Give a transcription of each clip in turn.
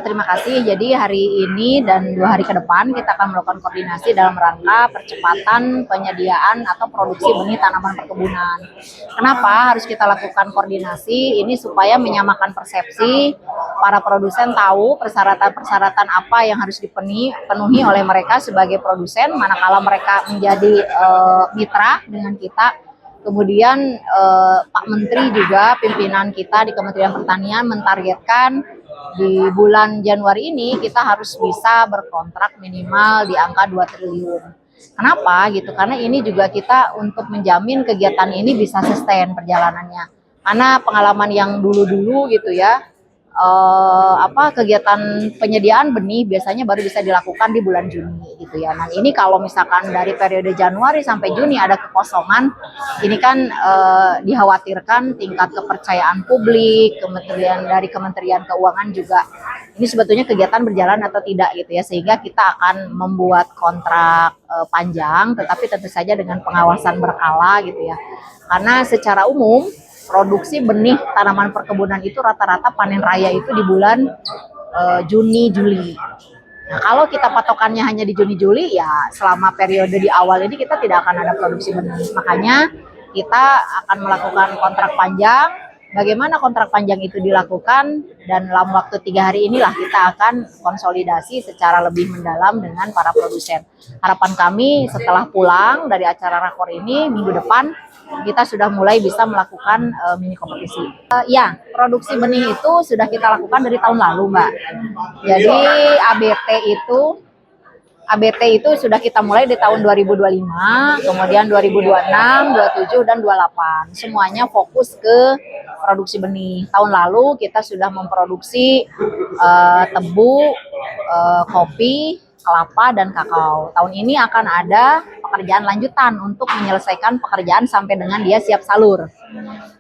Terima kasih. Jadi hari ini dan 2 hari ke depan kita akan melakukan koordinasi dalam rangka percepatan penyediaan atau produksi benih tanaman perkebunan. Kenapa harus kita lakukan koordinasi? Ini supaya menyamakan persepsi, para produsen tahu persyaratan-persyaratan apa yang harus dipenuhi oleh mereka sebagai produsen, manakala mereka menjadi mitra dengan kita. Kemudian Pak Menteri juga, pimpinan kita di Kementerian Pertanian mentargetkan di bulan Januari ini kita harus bisa berkontrak minimal di angka 2 triliun. Kenapa gitu? Karena ini juga kita untuk menjamin kegiatan ini bisa sustain perjalanannya. Karena pengalaman yang dulu-dulu gitu ya, kegiatan penyediaan benih biasanya baru bisa dilakukan di bulan Juni gitu ya. Nah ini kalau misalkan dari periode Januari sampai Juni ada kekosongan, ini kan dikhawatirkan tingkat kepercayaan publik, dari Kementerian Keuangan juga ini sebetulnya kegiatan berjalan atau tidak gitu ya, sehingga kita akan membuat kontrak panjang, tetapi tentu saja dengan pengawasan berkala gitu ya. Karena secara umum produksi benih tanaman perkebunan itu rata-rata panen raya itu di bulan Juni Juli. Nah, kalau kita patokannya hanya di Juni Juli, ya selama periode di awal ini kita tidak akan ada produksi benih. Makanya kita akan melakukan kontrak panjang. Bagaimana kontrak panjang itu dilakukan, dan dalam waktu 3 hari inilah kita akan konsolidasi secara lebih mendalam dengan para produsen. Harapan kami setelah pulang dari acara rakor ini minggu depan kita sudah mulai bisa melakukan mini kompetisi. Ya, produksi benih itu sudah kita lakukan dari tahun lalu, Mbak. Jadi ABT itu sudah kita mulai di tahun 2025, kemudian 2026, 27 dan 28. Semuanya fokus ke produksi benih. Tahun lalu kita sudah memproduksi tebu, kopi, kelapa dan kakao. Tahun ini akan ada pekerjaan lanjutan untuk menyelesaikan pekerjaan sampai dengan dia siap salur.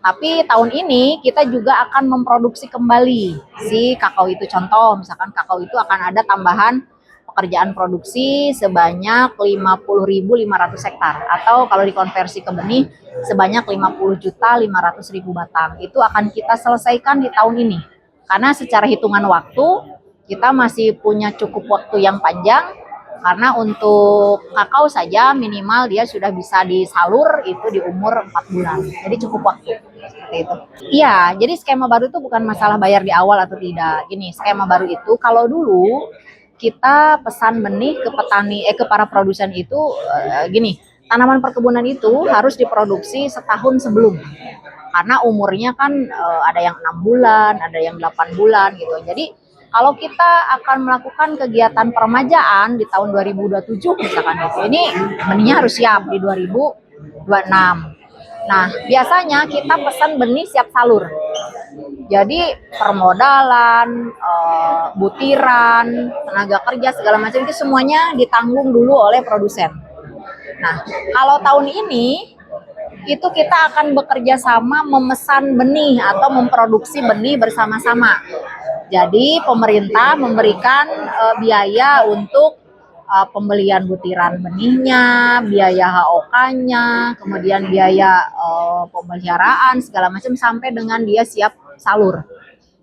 Tapi tahun ini kita juga akan memproduksi kembali si kakao itu. Contoh, misalkan kakao itu akan ada tambahan pekerjaan produksi sebanyak 50.500 hektar, atau kalau dikonversi ke benih sebanyak 50.500.000 batang. Itu akan kita selesaikan di tahun ini. Karena secara hitungan waktu kita masih punya cukup waktu yang panjang, karena untuk kakao saja minimal dia sudah bisa disalur itu di umur 4 bulan. Jadi cukup waktu. Seperti itu. Iya, jadi skema baru itu bukan masalah bayar di awal atau tidak. Gini, skema baru itu kalau dulu kita pesan benih ke petani, ke para produsen itu gini, tanaman perkebunan itu harus diproduksi setahun sebelum. Karena umurnya kan ada yang 6 bulan, ada yang 8 bulan gitu. Jadi kalau kita akan melakukan kegiatan peremajaan di tahun 2027 misalkan gitu, ini benihnya harus siap di 2026. Nah, biasanya kita pesan benih siap salur. Jadi permodalan, butiran, tenaga kerja segala macam itu semuanya ditanggung dulu oleh produsen. Nah, kalau tahun ini itu kita akan bekerja sama memesan benih atau memproduksi benih bersama-sama. Jadi pemerintah memberikan biaya untuk pembelian butiran benihnya, biaya HOK-nya, kemudian biaya pemeliharaan segala macam sampai dengan dia siap salur.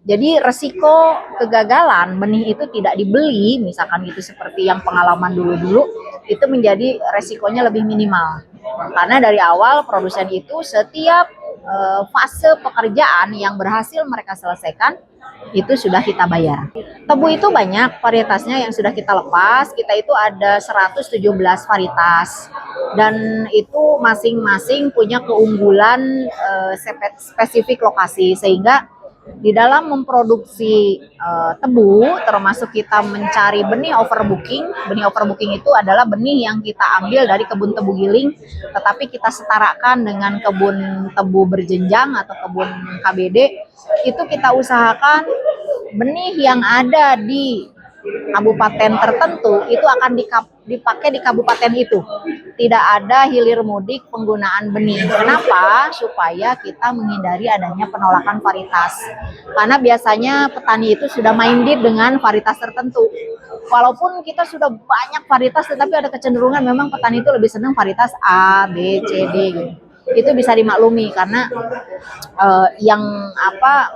Jadi resiko kegagalan benih itu tidak dibeli, misalkan gitu seperti yang pengalaman dulu-dulu, itu menjadi resikonya lebih minimal. Karena dari awal produsen itu setiap fase pekerjaan yang berhasil mereka selesaikan itu sudah kita bayar. Tebu itu banyak varietasnya yang sudah kita lepas. Kita itu ada 117 varietas dan itu masing-masing punya keunggulan spesifik lokasi, sehingga di dalam memproduksi tebu termasuk kita mencari benih overbooking. Benih overbooking itu adalah benih yang kita ambil dari kebun tebu giling tetapi kita setarakan dengan kebun tebu berjenjang atau kebun KBD. Itu kita usahakan benih yang ada di kabupaten tertentu itu akan dipakai di kabupaten itu. Tidak ada hilir mudik penggunaan benih. Kenapa? Supaya kita menghindari adanya penolakan varietas. Karena biasanya petani itu sudah minded dengan varietas tertentu. Walaupun kita sudah banyak varietas, tetapi ada kecenderungan memang petani itu lebih senang varietas A, B, C, D gitu. itu bisa dimaklumi karena yang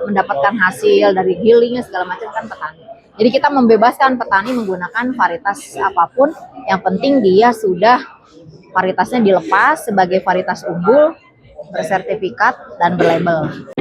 mendapatkan hasil dari healing segala macam kan petani. Jadi kita membebaskan petani menggunakan varietas apapun, yang penting dia sudah varietasnya dilepas sebagai varietas unggul, bersertifikat dan berlabel.